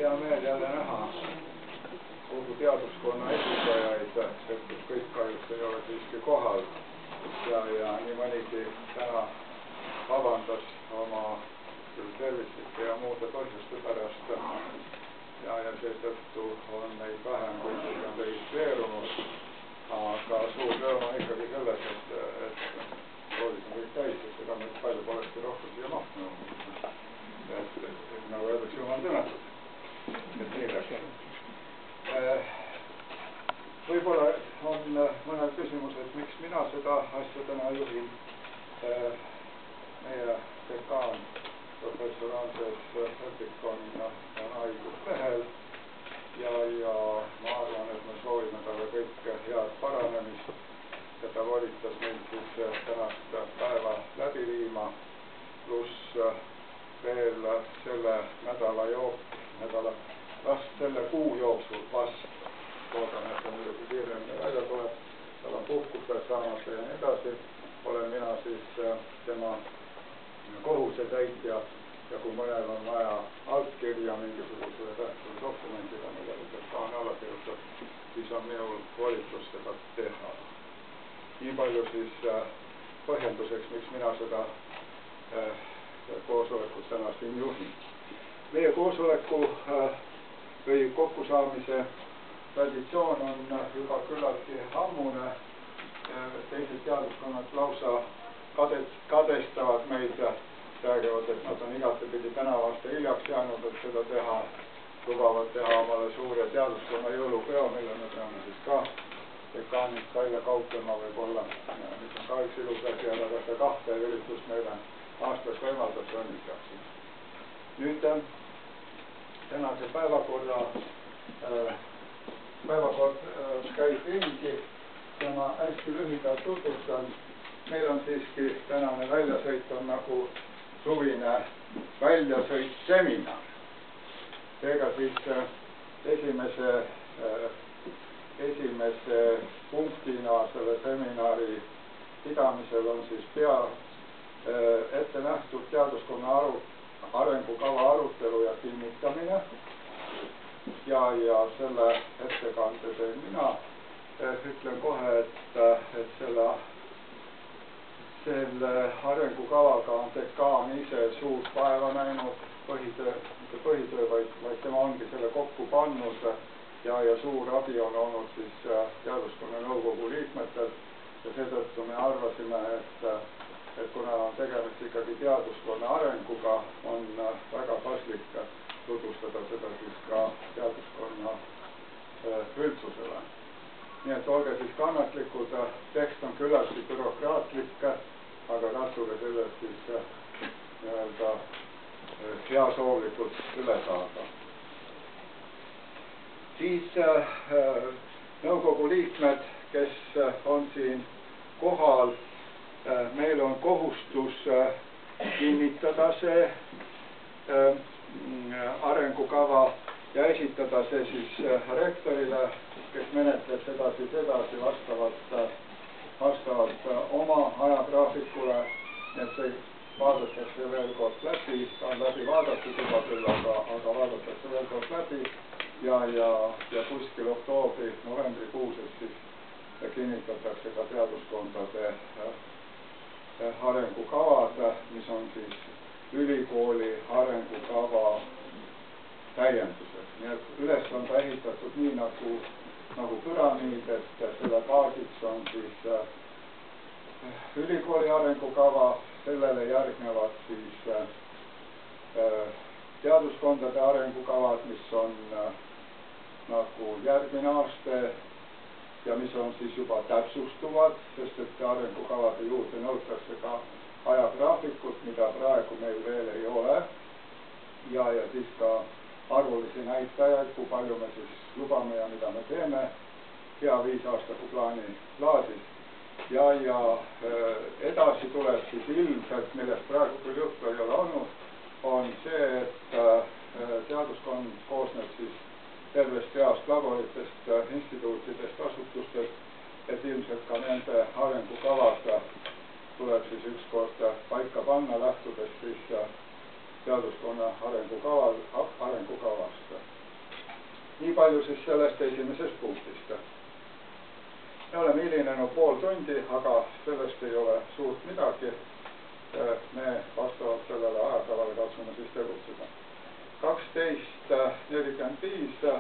hea meel jälle näha kogu teaduskonna esindajaid, et kõik kahjuks ei ole siiski kohal ja nii mõnigi täna vabandas oma tervislike ja muude põhjuste pärast ja seetõttu on neid vähem, kui kõik on registreerunud, aga suur rõõm on ikkagi selles, et koolis on kõik täis, et ega meil palju polekski rohkem siia mahtunud. Nagu öeldakse, jumal tänatud, et nii läks. Võib-olla on mõned küsimused, miks mina seda asja täna juhin. Meie dekaan professor Andres Lepik on haiguslehel ja ma arvan, et me soovime talle kõike head paranemist ja ta volitas meil siis tänast päeva läbi viima, pluss veel selle selle kuu jooksul vast, loodan, et ta muidugi kiiremini välja tuleb, tal on puhkused saamata ja nii edasi, olen mina siis tema kohusetäitja ja kui mõnel on vaja altkirja mingisugusele tähtsale dokumendile, millele dekaan alla kirjutab, siis on minul volitus seda teha. Nii palju siis põhjenduseks, miks mina seda koosolekut täna siin juhin. Meie koosoleku või kokkusaamise traditsioon on juba küllaltki ammune. Teised teaduskonnad lausa kadestavad meid, räägivad, et nad on igatepidi tänavu aasta hiljaks jäänud, et seda teha, lubavad teha omale suure teaduskonna jõulupeo, mille me peame siis ka dekaanist välja kauplema võib-olla, mis on ka üks ilus asi, aga kas see kahte üritust meile aastas võimaldas õnnitakse. Nüüd tänase päevakord käib ringi ja ma hästi lühidalt tutvustan. Meil on siiski tänane väljasõit on nagu suvine väljasõitseminar. Seega siis esimese punktina selle seminari pidamisel on siis ette nähtud teaduskonna arengukava arutelu ja kinnitamine ja selle ettekande teen mina. Ütlen kohe, et selle arengukavaga on dekaan ise suurt vaeva näinud, mitte põhitöö, vaid tema ongi selle kokku pannud ja suur abi on olnud siis teaduskonna nõukogu liikmetel ja seetõttu me arvasime, et kuna on tegemist ikkagi teaduskonna arenguga, on väga paslik tutvustada seda siis ka teaduskonna üldsusele. Nii et olge siis kannatlikud, tekst on küllaltki bürokraatlik, aga katsuge sellest siis nii-öelda heasoovlikult üle saada. Siis nõukogu liikmed, kes on siin kohal, meil on kohustus kinnitada see arengukava ja esitada see siis rektorile, kes menetleb seda siis edasi vastavalt oma ajagraafikule, et see vaadatakse veel kord läbi, ta on läbi vaadatud juba küll, aga vaadatakse veel kord läbi ja kuskil oktoobri-novembrikuuses siis kinnitatakse ka teaduskondade arengukavad, mis on siis ülikooli arengukava täienduseks. Nii et üles on ta ehitatud nii nagu püramiid, et selle baasiks on siis ülikooli arengukava, sellele järgnevad siis teaduskondade arengukavad, mis on nagu järgmine aasta ja mis on siis juba täpsustuvad, sest et arengukavade juurde nõutakse ka ajagraafikut, mida praegu meil veel ei ole ja siis ka arvulisi näitajaid, kui palju me siis lubame ja mida me teeme hea 5 aastaku plaani laasis ja edasi tuleb siis ilmselt, millest praegu küll juttu ei ole olnud, on see, et teaduskond koosneb siis tervest reast laboritest, instituutidest, asutustest, et ilmselt ka nende arengukavad tuleb siis ükskord paika panna, lähtudes siis teaduskonna arengukavast. nii palju siis sellest esimesest punktist. Me oleme hilinenud pool tundi, aga sellest ei ole suurt midagi. Me vastavalt sellele ajakavale katsume siis tegutseda. 12.45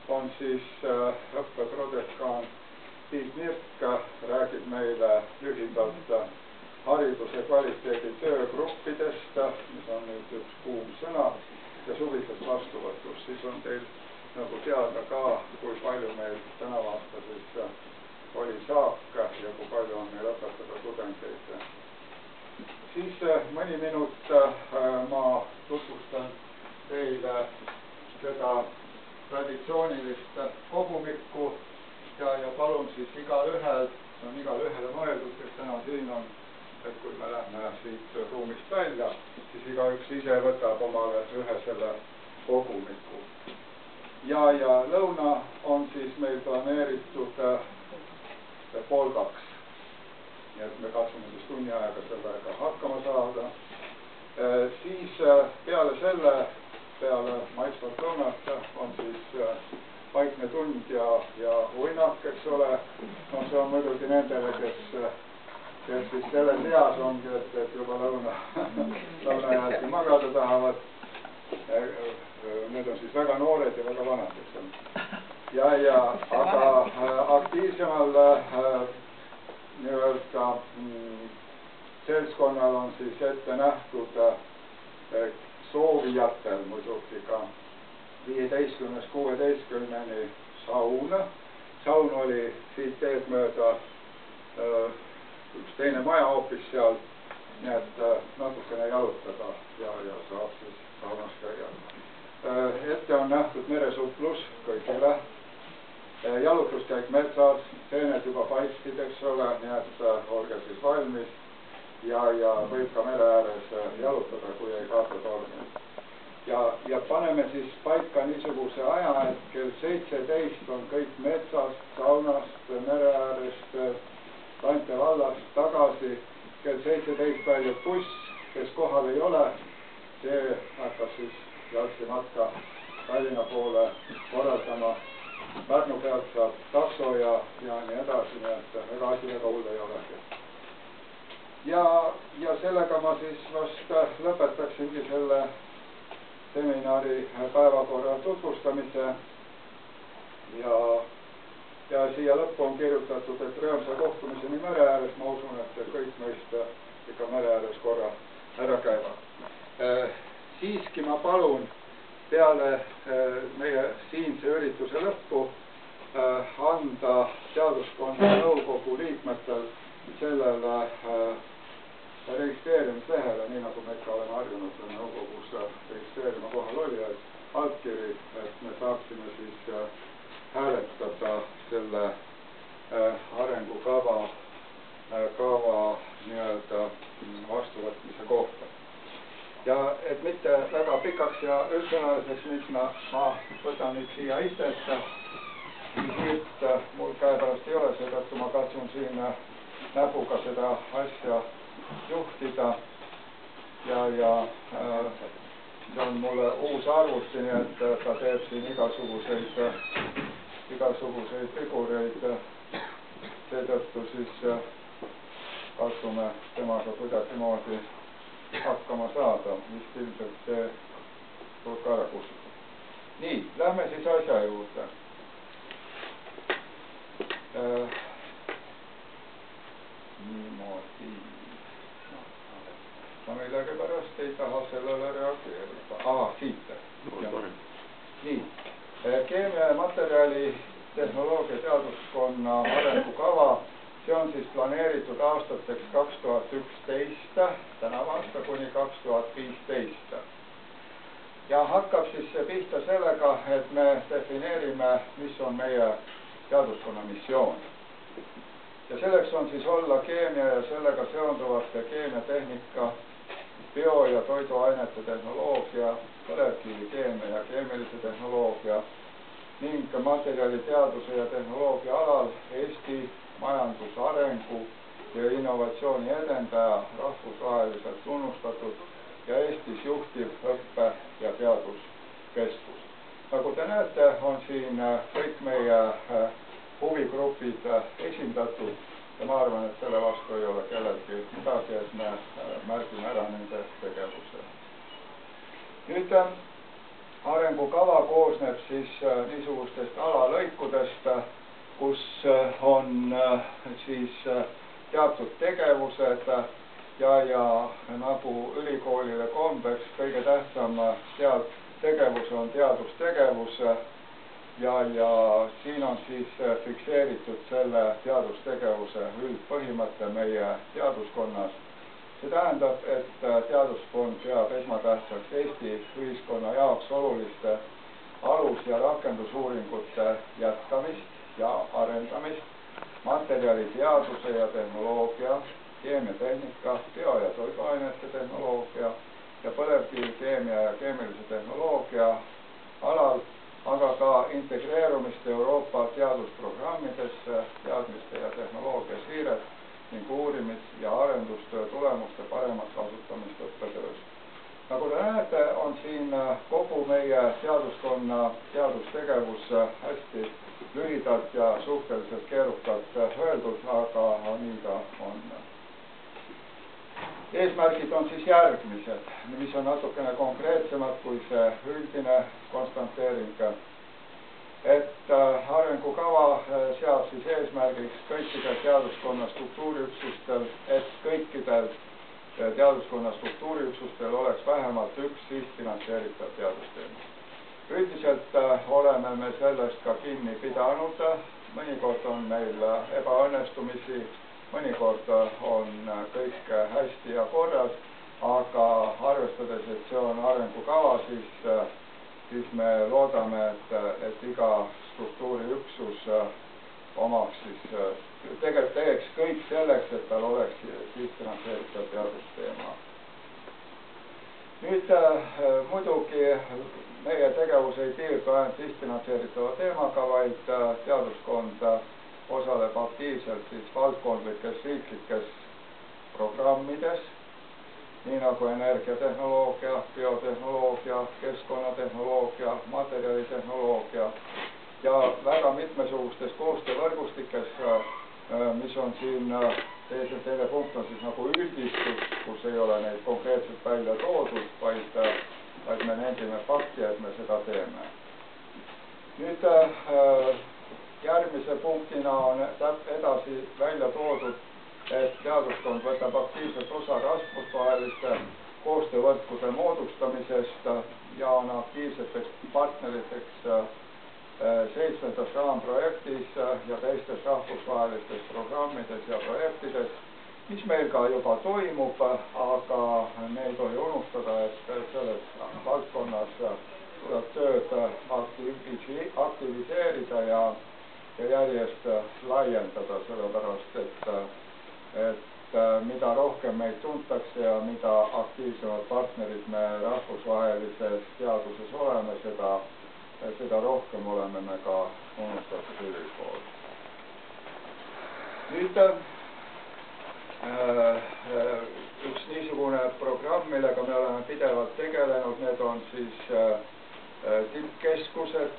on siis õppeprodekaan Tiit Nirk räägib meile lühidalt hariduse kvaliteedi töögruppidest, mis on nüüd üks kuum sõna, ja suvisest vastuvõtust. Siis on teil nagu teada ka, kui palju meil tänavu aasta siis oli saak ja kui palju on meil õpetada tudengeid. Siis mõni minut ma tutvustan teile seda traditsioonilist kogumikku ja palun siis igalühel, see on igalühele mõeldud, kes täna siin on, et kui me lähme siit ruumist välja, siis igaüks ise võtab omale ühe selle kogumiku. Ja lõuna on siis meil planeeritud 1:30. Nii et me katsume siis tunni ajaga sellega hakkama saada. Siis peale selle, peale maitsvat lõunat on siis vaikne tund ja uinak, eks ole. No see on muidugi nendele, kes siis selles eas ongi, et juba lõunajälgi magada tahavad. Need on siis väga noored ja väga vanad, eks ole. Aga aktiivsemal nii-öelda seltskonnal on siis ette nähtud soovijatel muidugi ka 15-16 saun. Saun oli siit teed mööda üks teine maja hoopis seal, nii et natukene jalutada ja saab siis saunas käia. Ette on nähtud meresuplus kõigile, jalutuskäik metsas, seened juba paistid, eks ole, nii et olge siis valmis ja võib ka mere ääres jalutada, kui ei kaota tormi. Ja paneme siis paika niisuguse aja, et kell 17 on kõik metsast, saunast, mere äärest, Rante vallast tagasi. Kell 17 väljub buss, kes kohal ei ole, see hakkab siis jalgsi matka Tallinna poole korraldama. Pärnu pealt saab takso ja nii edasi, nii et ega asi väga hull ei olegi. Ja sellega ma siis vast lõpetaksingi selle seminari päevakorra tutvustamise ja siia lõppu on kirjutatud, et rõõmsa kohtumiseni mere ääres. Ma usun, et kõik meist ikka mere ääres korra ära käivad. Siiski ma palun peale meie siinse ürituse lõppu anda teaduskonna nõukogu liikmetel sellele registreerimislehele, nii nagu me ikka oleme harjunud nõukogus registreerima kohalolijad, allkiri, et me saaksime siis hääletada selle arengukava nii-öelda vastuvõtmise kohta. Ja et mitte väga pikaks ja üldsõnaliseks minna, ma võtan nüüd siia istet. Nüüd mul käepärast ei ole, seetõttu ma katsun siin näpuga seda asja juhtida ja see on mulle uus arvuti, nii et ta teeb siin igasuguseid figureid. Seetõttu siis katsume temaga kuidagimoodi hakkama saada, vist ilmselt see tuleb ära kustutada. Nii, lähme siis asja juurde. Niimoodi. Ma millegipärast ei taha sellele reageerida. Siit. Nii, keemia ja materjali tehnoloogia teaduskonna arengukava. See on siis planeeritud aastateks 2011, tänavu aasta kuni 2015. Ja hakkab siis pihta sellega, et me defineerime, mis on meie teaduskonna missioon. Ja selleks on siis olla keemia ja sellega seonduvate keemiatehnika, bio- ja toiduainete tehnoloogia, põlevkivikeemia ja keemilise tehnoloogia ning materjaliteaduse ja tehnoloogia alal Eesti majandusarengu ja innovatsiooni edendaja, rahvusvaheliselt tunnustatud ja Eestis juhtiv õppe- ja teaduskeskus. Nagu te näete, on siin kõik meie huvigrupid esindatud ja ma arvan, et selle vastu ei ole kellelgi midagi, et me märgime ära nende tegevuse. Nüüd arengukava koosneb siis niisugustest alalõikudest, kus on siis teatud tegevused ja nagu ülikoolile kombeks kõige tähtsam tegevus on teadustegevus ja siin on siis fikseeritud selle teadustegevuse üldpõhimõte meie teaduskonnas. See tähendab, et teaduskond peab esmatähtsaks Eesti ühiskonna jaoks oluliste alus- ja rakendusuuringute jätkamist ja arendamist, materjaliteaduse ja tehnoloogia, keemiatehnika, bio- ja toiduainete tehnoloogia ja põlevkivikeemia ja keemilise tehnoloogia alal, aga ka integreerumist Euroopa teadusprogrammidesse, teadmiste ja tehnoloogia siiret ning uurimis- ja arendustöö tulemuste paremat kasutamist õppetöös. Nagu te näete, on siin kogu meie teaduskonna teadustegevus hästi lühidalt ja suhteliselt keerukalt öeldud, aga nii ta on. Eesmärgid on siis järgmised, mis on natukene konkreetsemad kui see üldine konstanteering. Et arengukava seab siis eesmärgiks kõikidel teaduskonna struktuuriüksustel, et kõikidel teaduskonna struktuuriüksustel oleks vähemalt üks sihtfinantseeritav teadusteema. Üldiselt oleme me sellest ka kinni pidanud, mõnikord on meil ebaõnnestumisi, mõnikord on kõik hästi ja korras, aga arvestades, et see on arengukava, siis me loodame, et iga struktuuriüksus omaks siis, teeks kõik selleks, et tal oleks sihtfinantseeritav teadusteema. Nüüd muidugi meie tegevus ei piirdu ainult sihtfinantseeritava teemaga, vaid teaduskond osaleb aktiivselt siis valdkondlikes riiklikes programmides, nii nagu energiatehnoloogia, biotehnoloogia, keskkonnatehnoloogia, materjalitehnoloogia ja väga mitmesugustes koostöövõrgustikes, mis on siin, teine punkt on siis nagu üldistus, kus ei ole neid konkreetselt välja toodud, vaid me nendime fakti, et me seda teeme. Nüüd järgmise punktina on edasi välja toodud, et teaduskond võtab aktiivselt osa rahvusvaheliste koostöövõrkude moodustamisest ja on aktiivseteks partneriteks 7. raamprojektis ja teistes rahvusvahelistes programmides ja projektides, mis meil ka juba toimub, aga me ei tohi unustada, et selles valdkonnas tuleb tööd aktiviseerida ja järjest laiendada, sellepärast et mida rohkem meid tuntakse ja mida aktiivsemad partnerid me rahvusvahelises teaduses oleme, seda rohkem oleme me ka unustatud ülikool. Nüüd üks niisugune programm, millega me oleme pidevalt tegelenud, need on siis tippkeskused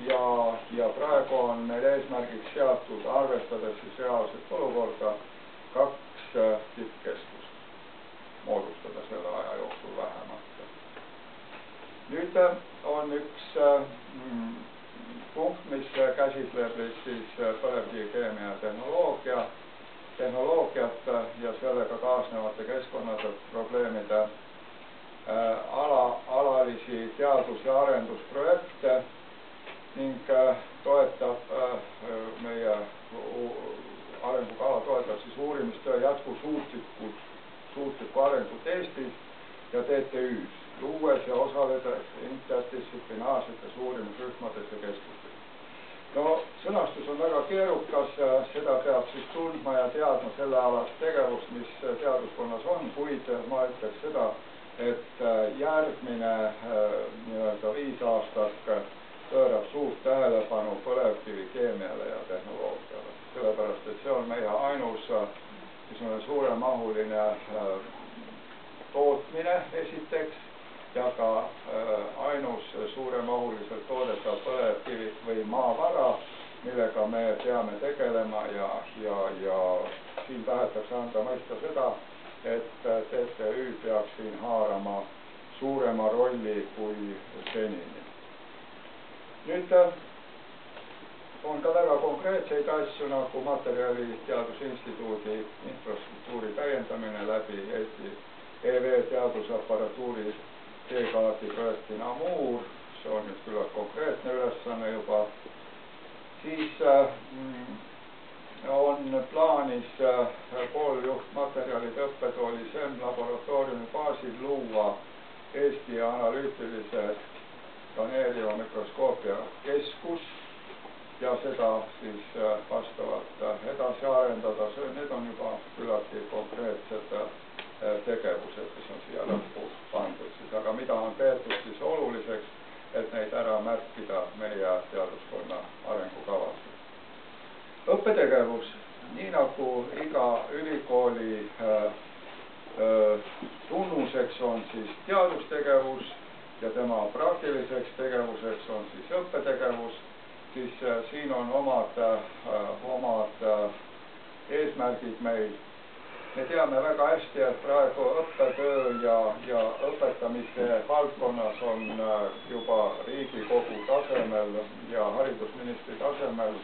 ja praegu on meil eesmärgiks seatud, arvestades siis reaalset olukorda, 2 tippkeskust moodustada selle aja jooksul vähemalt. Nüüd on üks punkt, mis käsitleb siis põlevkivikeemia ja tehnoloogiat ja sellega kaasnevate keskkonnaprobleemide alalisi teadus- ja arendusprojekte ning toetab meie arengukava toetab siis uurimistöö jätkusuutlikku arengut Eestis ja TTÜ-s, luues ja osaledes interdistsiplinaarsetes uurimisrühmades ja keskustes. No sõnastus on väga keerukas, seda peab siis tundma ja teadma selle alast tegevust, mis teaduskonnas on, kuid ma ütleks seda, et järgmine 5 aastat pöörab suurt tähelepanu põlevkivikeemiale ja tehnoloogiale, sellepärast et see on meie ainus suuremahuline tootmine esiteks ja ka ainus suuremahuliselt toodetav põlevkivi või maavara, millega me peame tegelema ja siin tahetakse anda mõista seda, et TTÜ peaks siin haarama suurema rolli kui senini. Nüüd on ka väga konkreetseid asju, nagu Materjaliteaduse Instituudi infrastruktuuri täiendamine läbi Eesti EV teadusaparatuuri teekaardi projekti Namur, see on nüüd küllalt konkreetne ülesanne juba. Siis on plaanis pooljuhtmaterjalide õppetooli SEM laboratooriumi baasil luua Eesti analüütilise skaneeriva mikroskoopia keskus ja seda siis vastavalt edasi arendada. Need on juba küllaltki konkreetsed tegevused, mis on siia lõppu pandud, aga mida on peetud siis oluliseks, et neid ära märkida meie teaduskonna arengukavas. Õppetegevus, nii nagu iga ülikooli tunnuseks on siis teadustegevus ja tema praktiliseks tegevuseks on siis õppetegevus, siis siin on omad eesmärgid meil. Me teame väga hästi, et praegu õppetöö ja õpetamise valdkonnas on juba Riigikogu tasemel ja haridusministri tasemel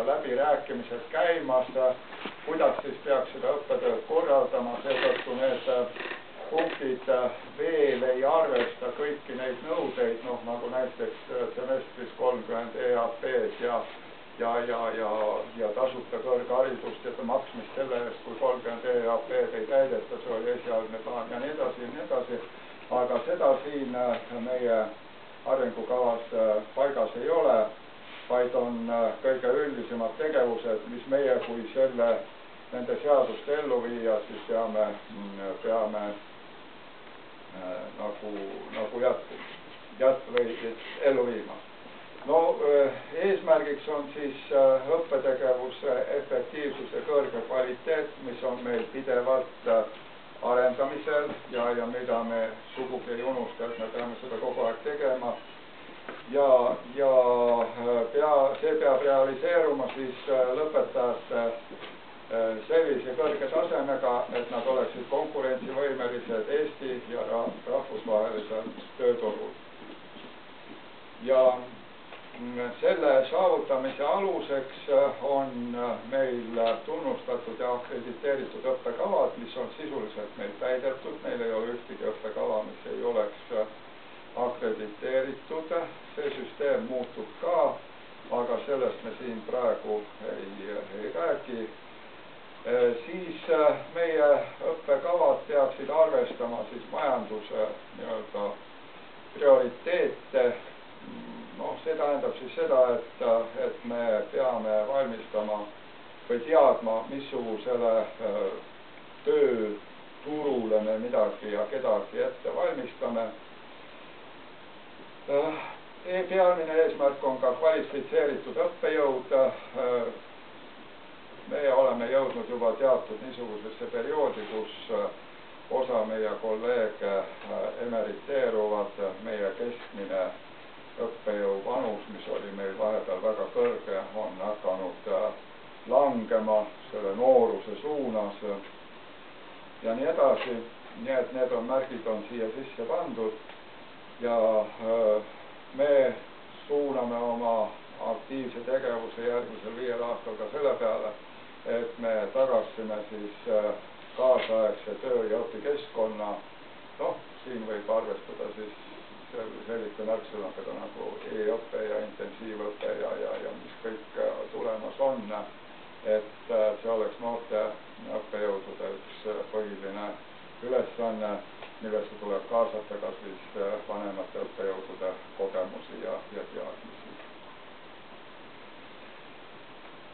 läbirääkimised käimas, kuidas siis peaks seda õppetööd korraldama, seetõttu need punktid veel ei arvesta kõiki neid nõudeid, nagu näiteks semestris 30 EAP-d ja tasuta kõrgharidust ja maksmist selle eest, kui 30 EAP-d ei täideta, see oli esialgne plaan ja nii edasi, aga seda siin meie arengukavas paigas ei ole, vaid on kõige üldisemad tegevused, mis meie kui nende seaduste ellu viia, siis peame nagu ellu viima. Eesmärgiks on siis õppetegevuse efektiivsuse kõrge kvaliteet, mis on meil pidevalt arendamisel ja mida me sugugi ei unusta, et me peame seda kogu aeg tegema. Ja see peab realiseeruma siis lõpetajate sellise kõrge tasemega, et nad oleksid konkurentsivõimelised Eesti ja rahvusvahelisel tööturul. Ja selle saavutamise aluseks on meil tunnustatud ja akrediteeritud õppekavad, mis on sisuliselt meil täidetud. Meil ei ole ühtegi õppekava, mis ei oleks akrediteeritud. See süsteem muutub ka, aga sellest me siin praegu ei räägi. Siis meie õppekavad peaksid arvestama siis majanduse prioriteete. See tähendab siis seda, et me peame valmistama või teadma, missugusele tööturule me midagi ja kedagi ette valmistame. Peamine eesmärk on ka kvalifitseeritud õppejõud. Me oleme jõudnud juba teatud niisugusesse perioodi, kus osa meie kolleege emeriteeruvad, meie keskmine õppejõu vanus, mis oli meil vahepeal väga kõrge, on hakanud langema selle nooruse suunas ja nii edasi. Nii et need märgid on siia sisse pandud ja me suuname oma aktiivse tegevuse järgmisel 5 aastal ka selle peale, et me tagasime siis kaasaegse töö- ja õpikeskkonna. Siin võib arvestada siis selliste märksõnadega nagu e-õpe ja intensiivõpe ja mis kõik tulemas on, et see oleks noorte õppejõudude üks põhiline ülesanne, millesse tuleb kaasata ka siis vanemate õppejõudude kogemusi ja teadmisi.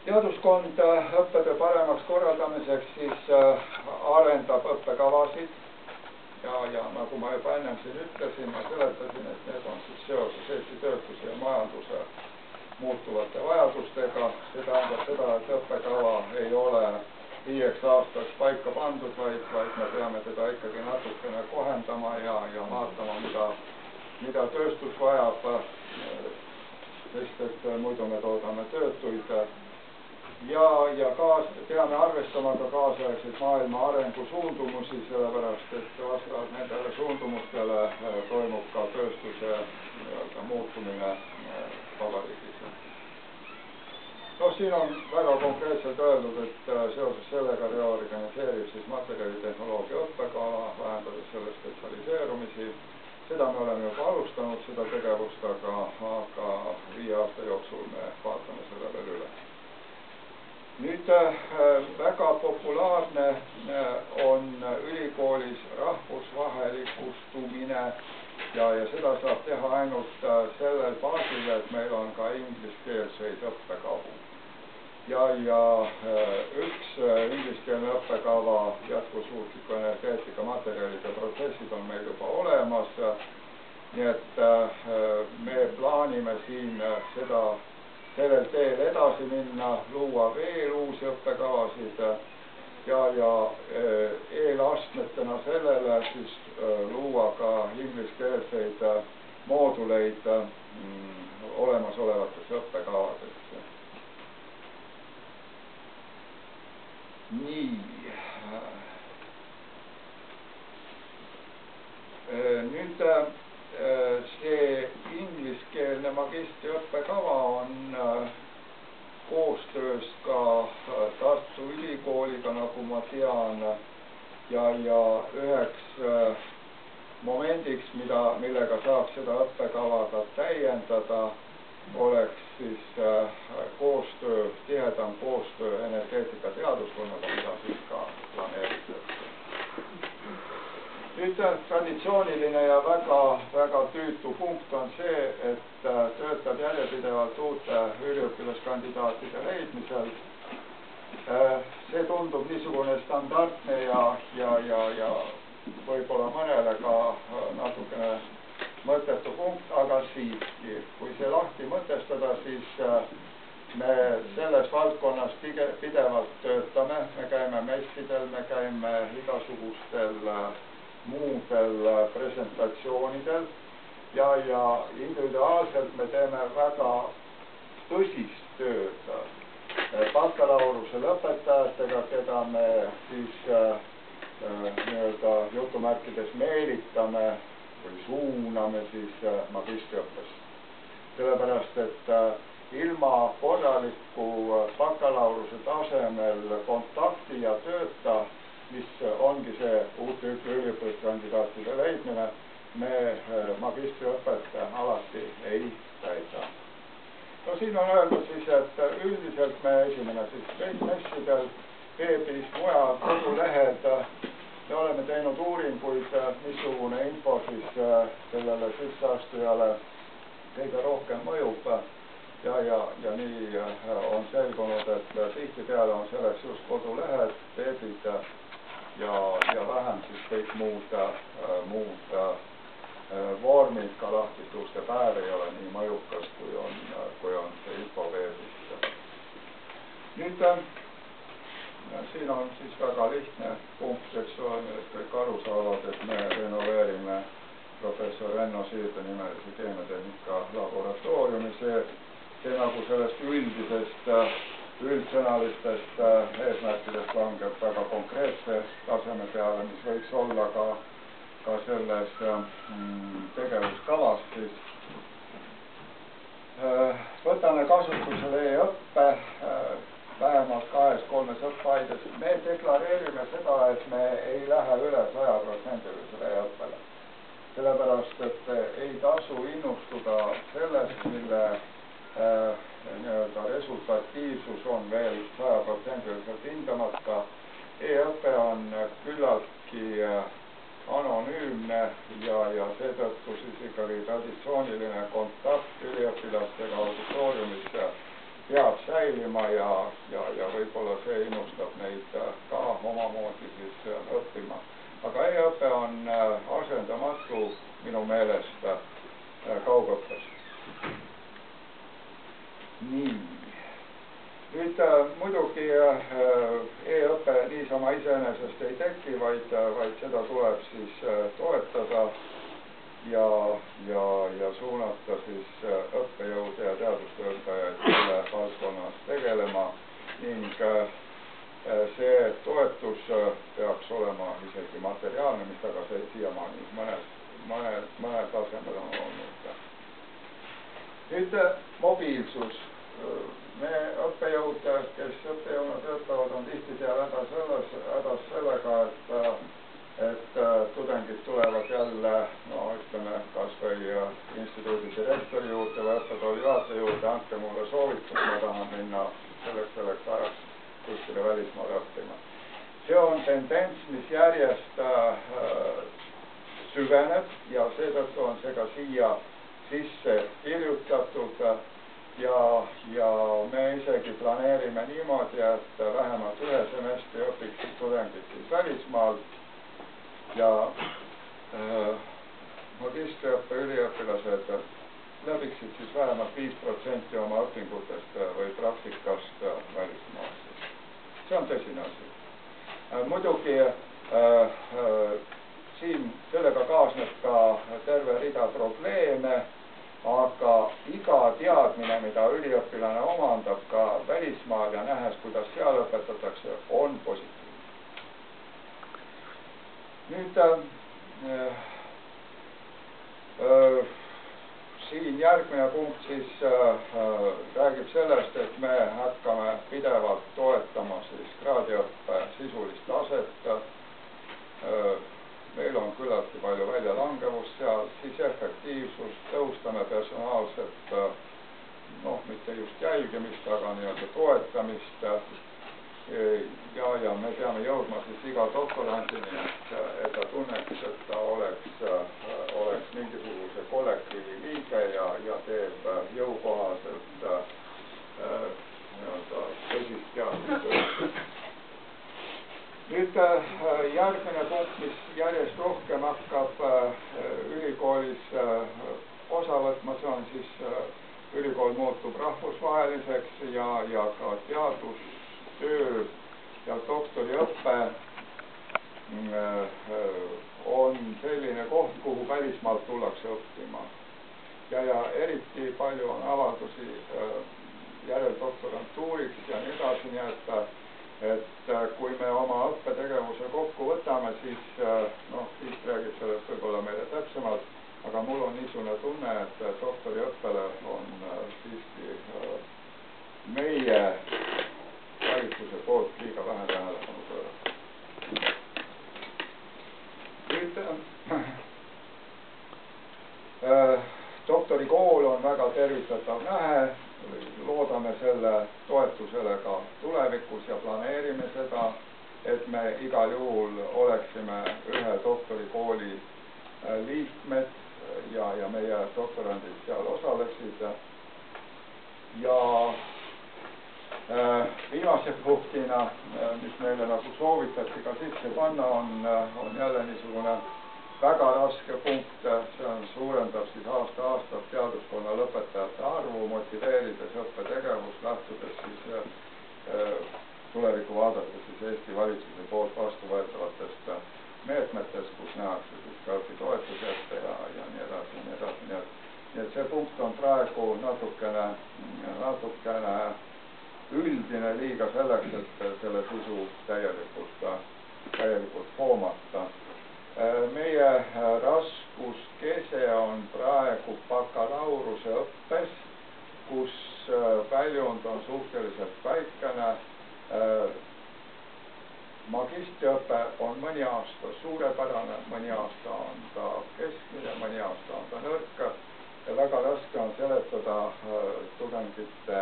Teaduskond õppetöö paremaks korraldamiseks siis arendab õppekavasid. Ja nagu ma juba ennem siin ütlesin ja seletasin, et need on siis seoses Eesti tööstuse ja majanduse muutuvate vajadustega. See tähendab seda, et õppekava ei ole 5 aastaks paika pandud, vaid me peame teda ikkagi natukene kohendama ja vaatama, mida tööstus vajab, sest et muidu me toodame töötuid. Ja peame arvestama ka kaasaegseid maailma arengusuundumusi, sellepärast et vastavalt nendele suundumustele toimub ka tööstuse muutumine vabariigis. Siin on väga konkreetselt öeldud, et seoses sellega reorganiseerib materjalitehnoloogia õppekava, vähendades selle spetsialiseerumisi. Seda me oleme juba alustanud, seda tegevust, aga 5 aasta jooksul me vaatame selle veel üle. Nüüd väga populaarne on ülikoolis rahvusvahelikustumine ja seda saab teha ainult sellel baasil, et meil on ka ingliskeelseid õppekavu. Ja üks ingliskeelne õppekava jätkusuutliku energeetika materjalide protsessid on meil juba olemas. Nii et me plaanime siin sellel teel edasi minna, luua veel uusi õppekavasid ja eelastmetena sellele siis luua ka ingliskeelseid mooduleid olemasolevatesse õppekavadesse. Nii. Nüüd see ingliskeelne magistriõppekava on koostöös ka Tartu Ülikooliga, nagu ma tean, ja üheks momendiks, millega saab seda õppekava ka täiendada, oleks siis tihedam koostöö energeetika teaduskonnaga, mida siis ka planeeritakse. Nüüd traditsiooniline ja väga tüütu punkt on see, et töötab järjepidevalt uute üliõpilaskandidaatide leidmisel. See tundub niisugune standardne ja võib-olla mõnele ka natukene mõttetu punkt, aga siiski, kui see lahti mõtestada, siis me selles valdkonnas pidevalt töötame, me käime messidel, me käime igasugustel muudel presentatsioonidel ja individuaalselt me teeme väga tõsist tööd bakalaureuse lõpetajatega, keda me siis jutumärkides meelitame või suuname siis magistriõppesse. Sellepärast, et ilma korraliku bakalaureuse tasemel kontakti ja tööta, mis ongi see uut tüüpi üliõpilaskandidaatide leidmine, me magistriõpet alati ei täida. Siin on öeldud siis, et üldiselt me esimene siis messidel, veebis, mujal, kodulehed, me oleme teinud uuringuid, missugune info siis sellele sisseastujale kõige rohkem mõjub ja nii on selgunud, et tihtipeale on selleks just kodulehed, veebid ja vähem siis kõik muud vormid, ka lahtiste uste päev ei ole nii mõjukas, kui on see info veebis. Nüüd siin on siis väga lihtne punkt, eks ole, millest kõik aru saavad, et me renoveerime professor Enno Siirde nimelise keemiatehnika laboratooriumi. See nagu sellest üldsõnalistest eesmärkidest langeb väga konkreetse taseme peale, mis võiks olla ka selles tegevuskavas siis. Võtame kasutusele e-õppe vähemalt 2-3 õppeaides. Me deklareerime seda, et me ei lähe üle 100%-lisele e-õppele. Sellepärast, et ei tasu innustuda sellest, mille resultatiivsus on veel 100%-liselt hindamata. E-õpe on küllaltki anonüümne ja seetõttu siis ikkagi traditsiooniline kontakt üliõpilastega auditooriumis peab säilima ja võib-olla see innustab neid ka omamoodi siis õppima. Aga e-õpe on asendamatu minu meelest kaugõppes. Nii. Nüüd Nüüd muidugi e-õpe niisama iseenesest ei teki, vaid seda tuleb siis toetada ja suunata siis õppejõude ja teadustöötajaid selle valdkonnas tegelema ning see toetus peaks olema isegi materiaalne, mis aga see siiamaani mõnel tasemel on olnud. Nüüd mobiilsus. Me õppejõud, kes õppejõuna töötavad, on tihtipeale hädas sellega, et tudengid tulevad jälle, ütleme, kas või instituudi direktori juurde või õppetooli juhataja juurde, andke mulle soovitus, ma tahan minna selleks ajaks kuskile välismaale õppima. See on tendents, mis järjest süveneb ja seetõttu on see ka siia sisse kirjutatud ja me isegi planeerime niimoodi, et vähemalt ühe semestri õpiksid tudengid siis välismaal ja magistriõppe üliõpilased läbiksid siis vähemalt 5% oma õpingutest või praktikast välismaal. See on tõsine asi. Muidugi siin sellega kaasneb ka terve rida probleeme, aga iga teadmine, mida üliõpilane omandab ka välismaal ja nähes, kuidas seal õpetatakse, on positiivne. Nüüd siin järgmine punkt siis räägib sellest, et me hakkame pidevalt toetama siis kraadiõppe sisulist taset. Meil on küllaltki palju väljalangevust seal, siis efektiivsust, tõustame personaalset, mitte just jälgimist, aga nii-öelda toetamist. Ja me peame jõudma siis iga doktorandini, et ta tunneks, et ta oleks mingisuguse kollektiivi liige ja teeb jõukohaselt tõsist teadustööd. Nüüd järgmine punkt, mis järjest rohkem hakkab ülikoolis osa võtma, see on siis ülikool muutub rahvusvaheliseks ja ka teadustöö ja doktoriõpe on selline koht, kuhu välismaalt tullakse õppima. Ja eriti palju on avaldusi järeldoktorantuuriks ja nii edasi, nii et kui me oma õppetegevuse kokku võtame, siis Tiit räägib sellest võib-olla meile täpsemalt, aga mul on niisugune tunne, et doktoriõppele on siiski meie valitsuse poolt liiga vähe tähelepanu pööratud. Nüüd doktorikool on väga tervitatav nähe. Loodame selle toetusele ka tulevikus ja planeerime seda, et me igal juhul oleksime ühe doktorikooli liikmed ja meie doktorandid seal osaleksid. Ja viimase punktina, mis meile nagu soovitati ka sisse panna, on jälle niisugune väga raske punkt, see suurendab siis aasta-aastalt teaduskonna lõpetajate arvu, motiveerides õppetegevust, lähtudes siis tulevikku vaadates siis Eesti valitsuse poolt vastuvõetavatest meetmetest, kus nähakse siis ka õpitoetusi ette ja nii edasi, nii edasi. Nii et see punkt on praegu natukene üldine liiga selleks, et selle sisu täielikult hoomata. Meie raskuskese on praegu bakalaureuse õppes, kus väljund on suhteliselt väikene. Magistriõpe on mõni aasta suurepärane, mõni aasta on ta keskmine, mõni aasta on ta nõrk ja väga raske on seletada tudengite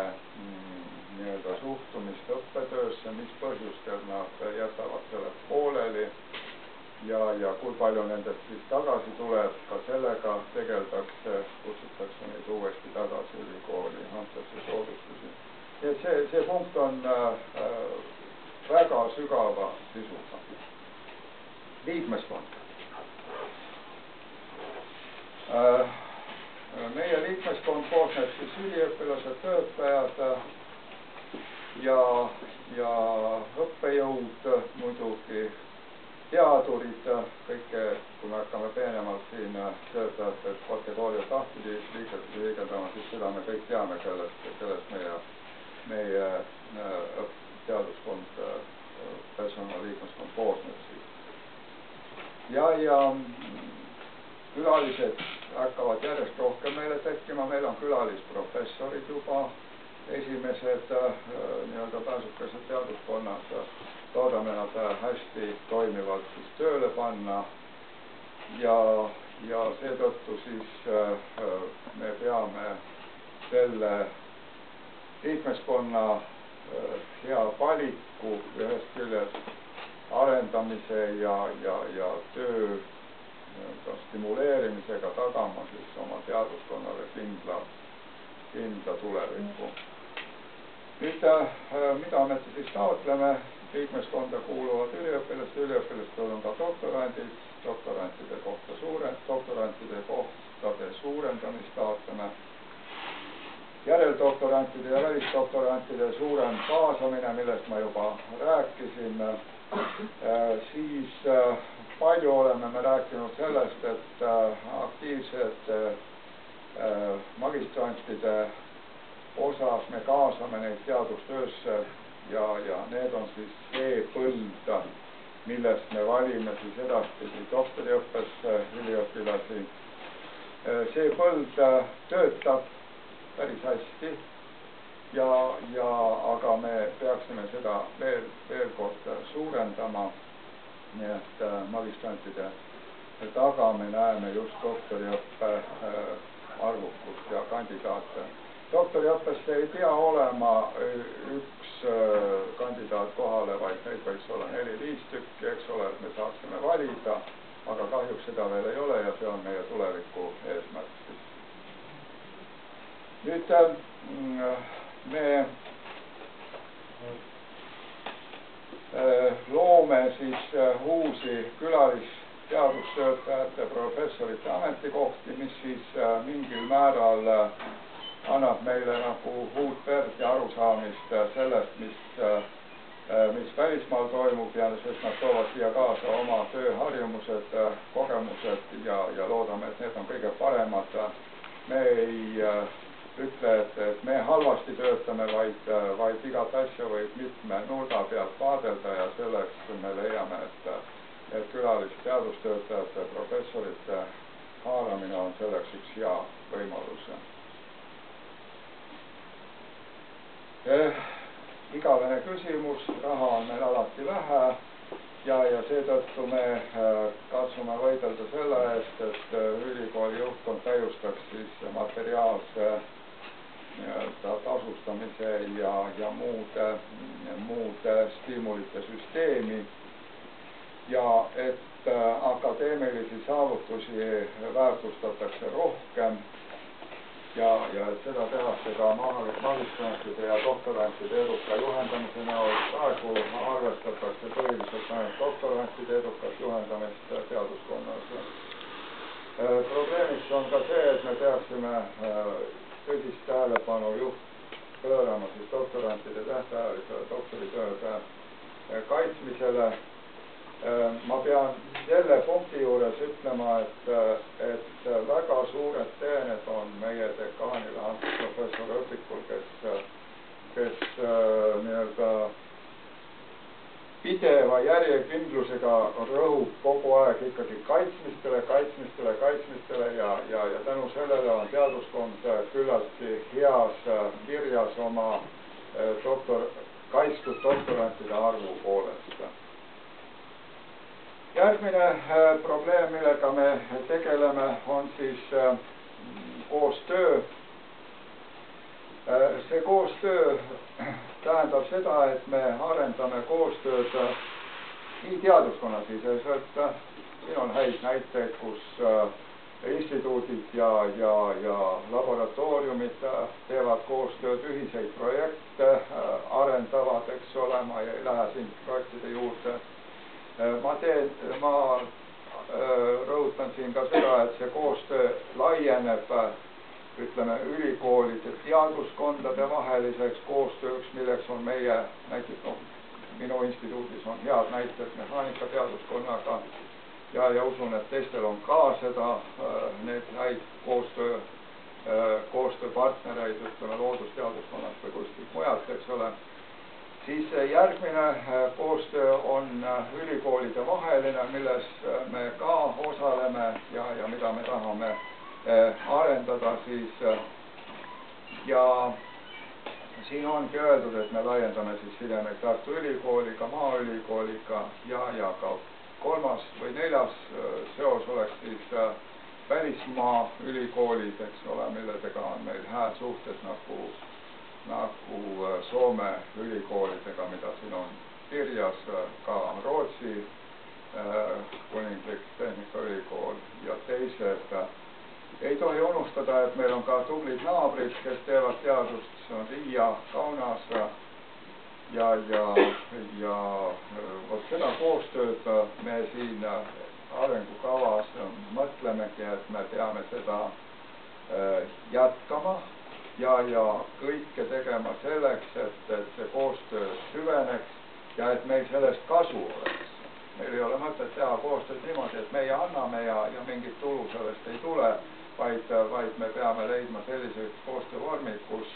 nii-öelda suhtumist õppetöösse, mis põhjustel nad jätavad selle pooleli ja kui palju nendest siis tagasi tuleb, ka sellega tegeldakse, kutsutakse neid uuesti tagasi ülikooli, antakse soodustusi. See punkt on väga sügava sisuga. Liikmeskond. Meie liikmeskond koosneb siis üliõpilased, töötajad ja õppejõud muidugi, teadurid, kõike, kui me hakkame peenemalt siin töötajate kategooriat lahti liigendama, siis seda me kõik teame, kellest meie teaduskond, personaliliikmeskond koosneb siis. Ja külalised hakkavad järjest rohkem meile tekkima, meil on külalisprofessorid juba, esimesed nii-öelda pääsukesed teaduskonnas, loodame nad hästi toimivalt siis tööle panna ja seetõttu siis me peame selle liikmeskonna hea valiku ühest küljest arendamise ja töö stimuleerimisega tagama siis oma teaduskonnale kindla tulevikku. Nüüd, mida me siis taotleme, liikmeskonda kuuluvad üliõpilastel on ka doktorandid, doktorantide kohtade suurendamist taotleme, järeldoktorantide ja välisdoktorantide suurem kaasamine, millest ma juba rääkisin, siis palju oleme me rääkinud sellest, et aktiivsed magistrantide osas me kaasame neid teadustöösse ja need on siis see põld, millest me valime siis edaspidi doktoriõppesse üliõpilasi. See põld töötab päris hästi aga me peaksime seda veel kord suurendama, nii et magistrantide taga me näeme just doktoriõppe arvukust ja kandidaate. Doktoriõppesse ei pea olema üks kandidaat kohale, vaid neid võiks olla 4-5 tükki, eks ole, et me saaksime valida, aga kahjuks seda veel ei ole ja see on meie tuleviku eesmärk. Nüüd me loome siis uusi külalisteadustöötajate, professorite ametikohti, mis siis mingil määral annab meile nagu uut verd ja arusaamist sellest, mis välismaal toimub ja sest nad toovad siia kaasa oma tööharjumused, kogemused ja loodame, et need on kõige paremad. Me ei ütle, et me halvasti töötame, vaid igat asja võib mitme nurga pealt vaadelda ja selleks me leiame, et külalisteadustöötajate, professorite haaramine on selleks üks hea võimalus. Igavene küsimus, raha on meil alati vähe ja seetõttu me katsume võidelda selle eest, et ülikooli juhtkond täiustaks siis materiaalse tasustamise ja muude stiimulite süsteemi ja et akadeemilisi saavutusi väärtustatakse rohkem ja et seda tehakse ka magistrantide ja doktorantide eduka juhendamise näol. Praegu arvestatakse põhiliselt ainult doktorantide edukat juhendamist teaduskonnas. Probleemiks on ka see, et me peaksime tõsist tähelepanu pöörama siis doktorantide tähtajalisele doktoritööde kaitsmisele. Ma pean selle punkti juures ütlema, et väga suured teened on meie dekaanile antud professor Õpikul, kes nii-öelda pideva järjekindlusega rõhub kogu aeg ikkagi kaitsmistele ja tänu sellele on teaduskond küllaltki heas kirjas oma kaitstud doktorantide arvu poolest. Järgmine probleem, millega me tegeleme, on siis koostöö. See koostöö tähendab seda, et me arendame koostööd nii teaduskonna siseselt. Siin on häid näiteid, kus instituudid ja laboratooriumid teevad koostööd, ühiseid projekte arendavad, eks ole, ma ei lähe siin projektide juurde. Ma rõhutan siin ka seda, et see koostöö laieneb ütleme, ülikoolide teaduskondade vaheliseks koostööks, milleks on meie, näiteks minu instituudis on head näited mehaanikateaduskonnaga ja usun, et teistel on ka seda, need häid koostööpartnereid, ütleme, loodusteaduskonnast või kuskilt mujalt, eks ole. Siis järgmine koostöö on ülikoolide vaheline, milles me ka osaleme ja mida me tahame arendada siis. Ja siin ongi öeldud, et me laiendame siis sidemeid Tartu Ülikooliga, Maaülikooliga ja ka kolmas või neljas seos oleks siis välismaa ülikoolid, eks ole, milledega on meil hääd suhted nagu Soome ülikoolidega, mida siin on kirjas, ka Rootsi kuninglik tehnikaülikool ja teised. Ei tohi unustada, et meil on ka tublid naabrid, kes teevad teadust, see on Riia, Kaunas ja vot seda koostööd me siin arengukavas mõtlemegi, et me peame seda jätkama ja kõike tegema selleks, et see koostöö süveneks ja et meil sellest kasu oleks. Meil ei ole mõtet teha koostööd niimoodi, et meie anname ja mingit tulu sellest ei tule, vaid me peame leidma sellised koostöövormid, kus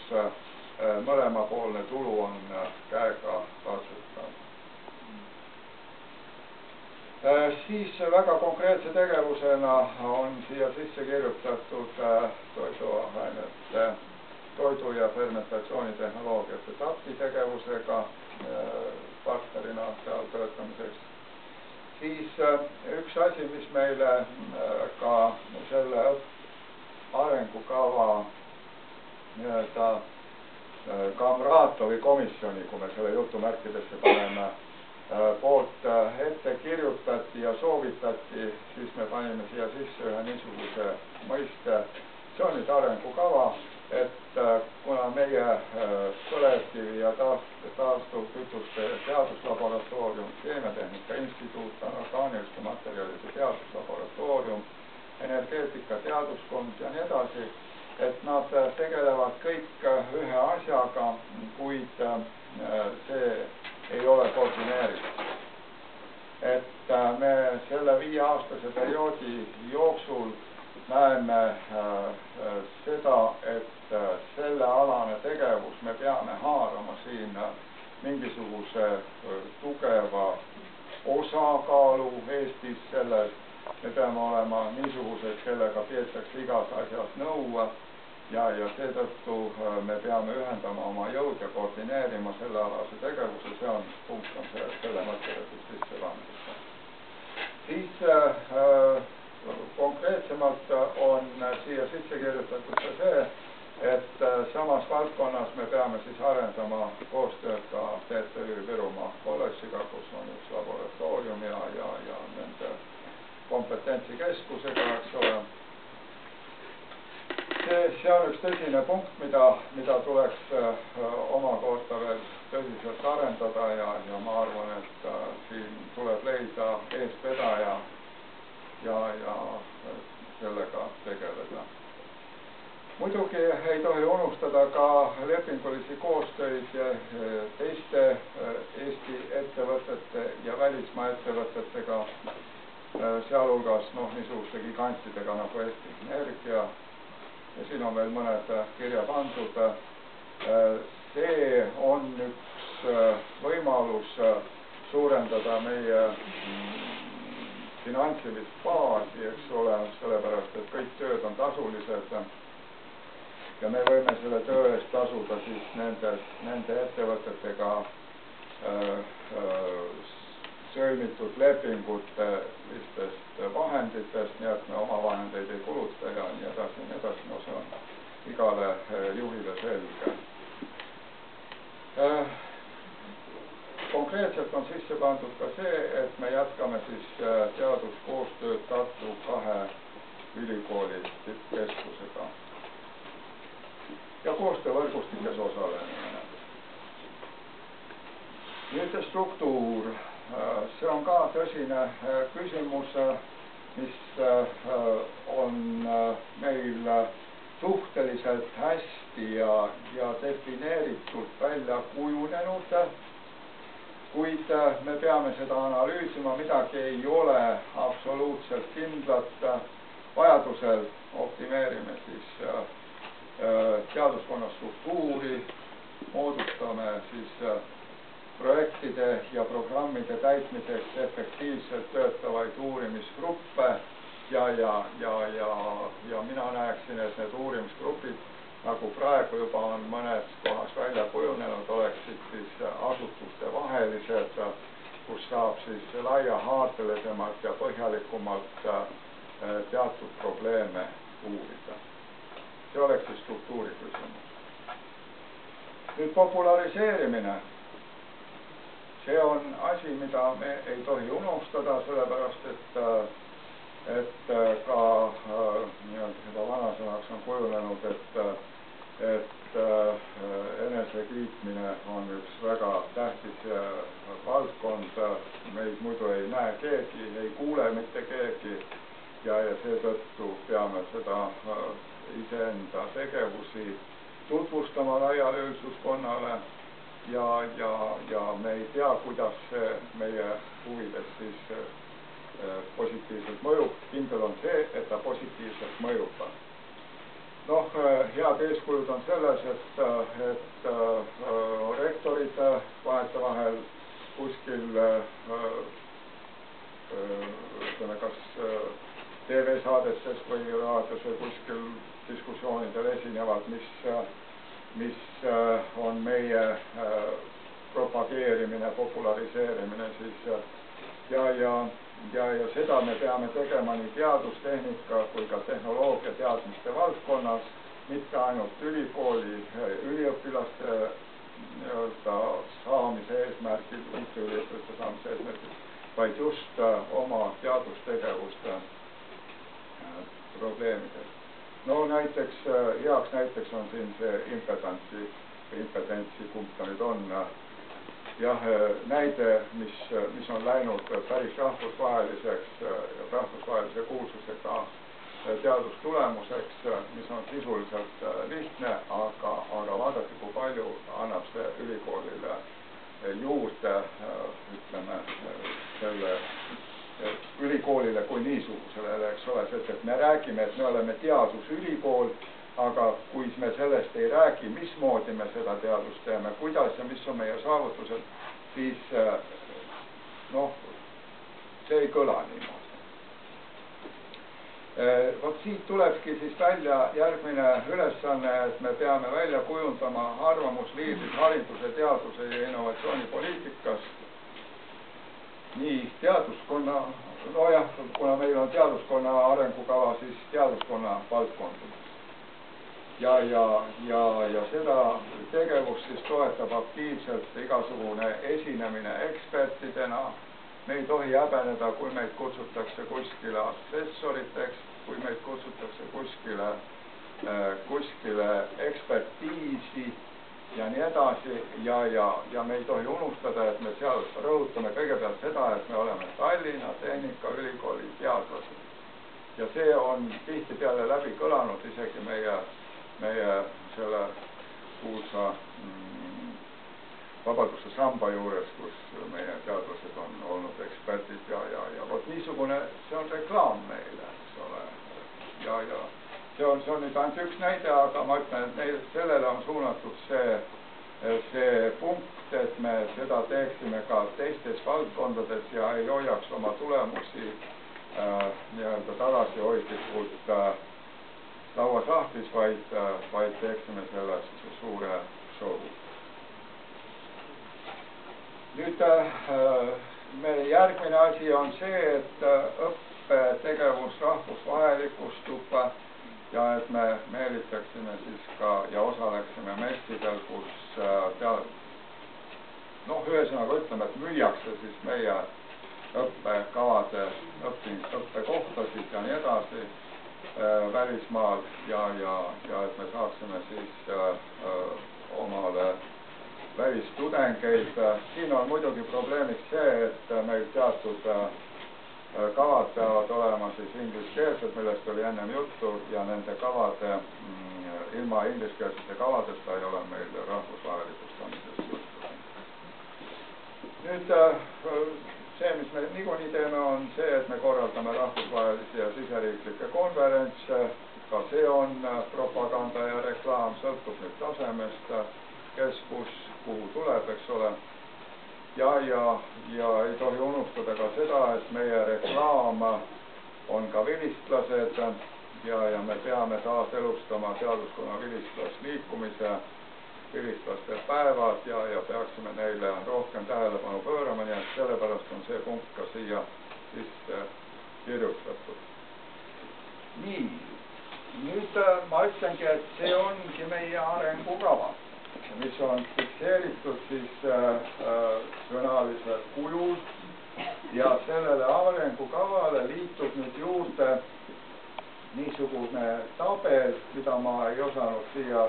mõlemapoolne tulu on käega katsutav. Siis väga konkreetse tegevusena on siia sisse kirjutatud toiduainete, toidu- ja fermentatsioonitehnoloogiate TAPi tegevusega partnerina seal töötamiseks. Siis üks asi, mis meile ka selle arengukava Kamratovi komisjoni, kui me selle jutumärkidesse paneme, poolt ette kirjutati ja soovitati, siis me panime siia sisse ühe niisuguse mõiste. See on nüüd arengukava, et kuna meie põlevkivi ja taastuvkütuste teaduslaboratoorium, Keemiatehnika Instituut, orgaaniliste materjalide teaduslaboratoorium, energeetika teaduskond ja nii edasi, et nad tegelevad kõik ühe asjaga, kuid see ei ole koordineeritud. Et me selle 5-aastase perioodi jooksul näeme seda, et sellealane tegevus me peame haarama siin mingisuguse tugeva osakaalu Eestis selles. Me peame olema niisugused, kellega peetakse igas asjas nõu ja seetõttu me peame ühendama oma jõud ja koordineerima sellealase tegevuse, see on punkt, on selle mõttele sisse pandud. Siis konkreetsemalt on siia sisse kirjutatud ka see, et samas valdkonnas me peame siis arendama koostööd ka TTÜ Virumaa kolledžiga, kus on üks laboratoorium ja nende kompetentsikeskusega, eks ole. See on üks tõsine punkt, mida tuleks omakorda veel tõsiselt arendada ja ma arvan, et siin tuleb leida eestvedaja ja sellega tegeleda. Muidugi ei tohi unustada ka lepingulisi koostöid teiste Eesti ettevõtete ja välismaa ettevõtetega, sealhulgas niisuguste gigantidega nagu Eesti Energia ja siin on veel mõned kirja pandud. See on üks võimalus suurendada meie finantsilist baasi, eks ole, sellepärast, et kõik tööd on tasulised ja me võime selle töö eest tasuda siis nende ettevõtetega sõlmitud lepingutest vahenditest, nii et me oma vahendeid ei kuluta ja nii edasi, no see on igale juhile selge. Konkreetselt on sisse pandud ka see, et me jätkame siis teaduskoostööd Tartu 2 ülikooli tippkeskusega ja koostöövõrgustikes osalemine. Nüüd struktuur. See on ka tõsine küsimus, mis on meil suhteliselt suhteliselt hästi ja defineeritult välja kujunenud, kuid me peame seda analüüsima, midagi ei ole absoluutselt kindlat. Vajadusel optimeerime siis teaduskonna struktuuri, moodustame siis projektide ja programmide täitmiseks efektiivselt töötavaid uurimisgruppe ja mina näeksin, et need uurimisgrupid, nagu praegu juba on mõnes kohas välja kujunenud, oleksid siis asutuste vahelised, kus saab siis laiahaardelisemalt ja põhjalikumalt teatud probleeme uurida. See oleks siis struktuuri küsimus. Nüüd populariseerimine. See on asi, mida me ei tohi unustada, sellepärast et ka seda vanasõnaks on kujunenud, et enesekiitmine on üks väga tähtis valdkond. Meid muidu ei näe keegi, ei kuule mitte keegi ja seetõttu peame seda iseenda tegevusi tutvustama laiale üldsuskonnale ja me ei tea, kuidas see meie huvides siis positiivselt mõjub. Kindel on see, et ta positiivselt mõjub. Noh, head eeskujud on selles, et rektorid vahetevahel kuskil ütleme, kas TV-saadetes või raadios või kuskil diskussioonidel esinevad, mis on meie propageerimine, populariseerimine siis ja seda me peame tegema nii teadustehnika kui ka tehnoloogia teadmiste valdkonnas, mitte ainult ülikooli üliõpilaste saamise eesmärgil, mitte üliõpilaste saamise eesmärgil, vaid just oma teadustegevuste probleemidel. No näiteks, heaks näiteks on siin see impedentsi, kumb ta nüüd on, jah, näide, mis on läinud päris rahvusvaheliseks ja rahvusvahelise kuulsusega teadustulemuseks, mis on sisuliselt lihtne, aga vaadake, kui palju annab see ülikoolile juurde, ütleme, selle ülikoolile kui niisugusele, eks ole, sest et me räägime, et me oleme teadusülikool, aga kui me sellest ei räägi, mismoodi me seda teadust teeme, kuidas ja mis on meie saavutused, siis noh, see ei kõla niimoodi. Vot siit tulebki siis välja järgmine ülesanne, et me peame välja kujundama arvamusliidrid hariduse, teaduse ja innovatsioonipoliitikas nii teaduskonna, nojah, kuna meil on teaduskonna arengukava, siis teaduskonna valdkondades. Ja seda tegevust siis toetab aktiivselt igasugune esinemine ekspertidena. Me ei tohi häbeneda, kui meid kutsutakse kuskile assessoriteks, kui meid kutsutakse kuskile ekspertiisi ja nii edasi ja me ei tohi unustada, et me seal rõhutame kõigepealt seda, et me oleme Tallinna Tehnikaülikooli teadlased. Ja see on tihtipeale läbi kõlanud isegi meie selle kuulsa Vabaduse samba juures, kus meie teadlased on olnud eksperdid ja vot niisugune, see on reklaam meile, eks ole. Ja see on nüüd ainult üks näide, aga ma ütlen, et sellele on suunatud see punkt, et me seda teeksime ka teistes valdkondades ja ei hoiaks oma tulemusi nii-öelda tagasihoidlikult lauasahtlis, vaid teeksime sellest suure show. Nüüd järgmine asi on see, et õppetegevus rahvusvahelikustub ja et me meelitaksime siis ka ja osaleksime messidel, kus ühesõnaga ütleme, et müüakse siis meie õppekavade õppekohtasid ja nii edasi välismaal ja et me saaksime siis omale välistudengeid. Siin on muidugi probleemiks see, et meil teatud kavad peavad olema siis ingliskeelsed, millest oli ennem juttu ja nende kavade ilma ingliskeelsete kavadesta ei ole meil rahvusvahelisestamisest juttu. Nüüd see, mis me niikuinii teeme, on see, et me korraldame rahvusvahelisi ja siseriiklikke konverentse, ka see on propaganda ja reklaam, sõltub nüüd tasemest, kes kuhu tuleb, eks ole. Ja ei tohi unustada ka seda, et meie reklaam on ka vilistlased ja me peame taas elustama teaduskonna vilistlasliikumise, vilistlaste päevad ja peaksime neile rohkem tähelepanu pöörama, nii et sellepärast on see punkt ka siia sisse kirjutatud. Nii, nüüd ma ütlengi, et see ongi meie arengukava, mis on fikseeritud siis sõnalisel kujul ja sellele arengukavale liitub nüüd juurde niisugune tabel, mida ma ei osanud siia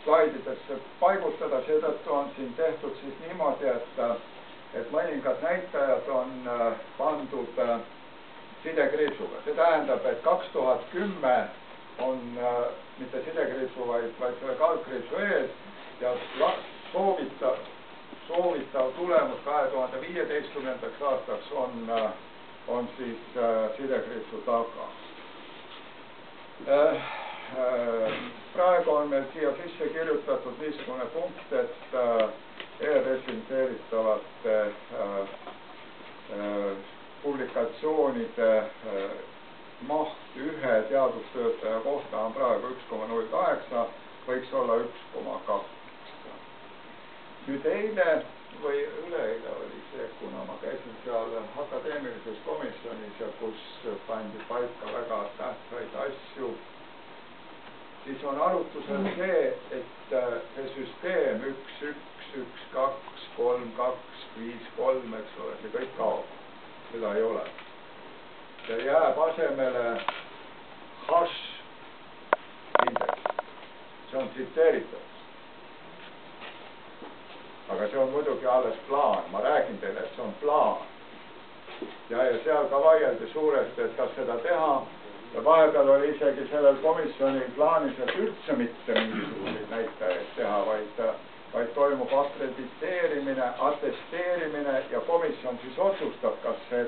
slaididesse paigutada, seetõttu on siin tehtud siis niimoodi, et mõningad näitajad on pandud sidekriipsuga. See tähendab, et 2010 on mitte sidekriipsu, vaid selle kaldkriipsu ees ja soovitav tulemus 2015. aastaks on siis sidekriipsu taga. Praegu on meil siia sisse kirjutatud niisugune punkt, et e-desinfeeritavate publikatsioonide maht ühe teadustöötaja kohta on praegu 1,08, võiks olla 1,2. Nüüd eile või üleeile oli see, kuna ma käisin seal akadeemilises komisjonis ja kus pandi paika väga tähtsaid asju, siis on arutusel see, et see süsteem 1, 1, 1, 2, 3, 2, 5, 3, eks ole, see kõik kaob. Seda ei ole. Ja jääb asemele hash indeks. See on tsiteeritav. Aga see on muidugi alles plaan. Ma räägin teile, et see on plaan. Ja seal ka vaieldi suuresti, et kas seda teha. Ja vahepeal oli isegi sellel komisjonil plaanis, et üldse mitte mingisuguseid näitajaid teha, vaid toimub akrediteerimine, atesteerimine ja komisjon siis otsustab, kas see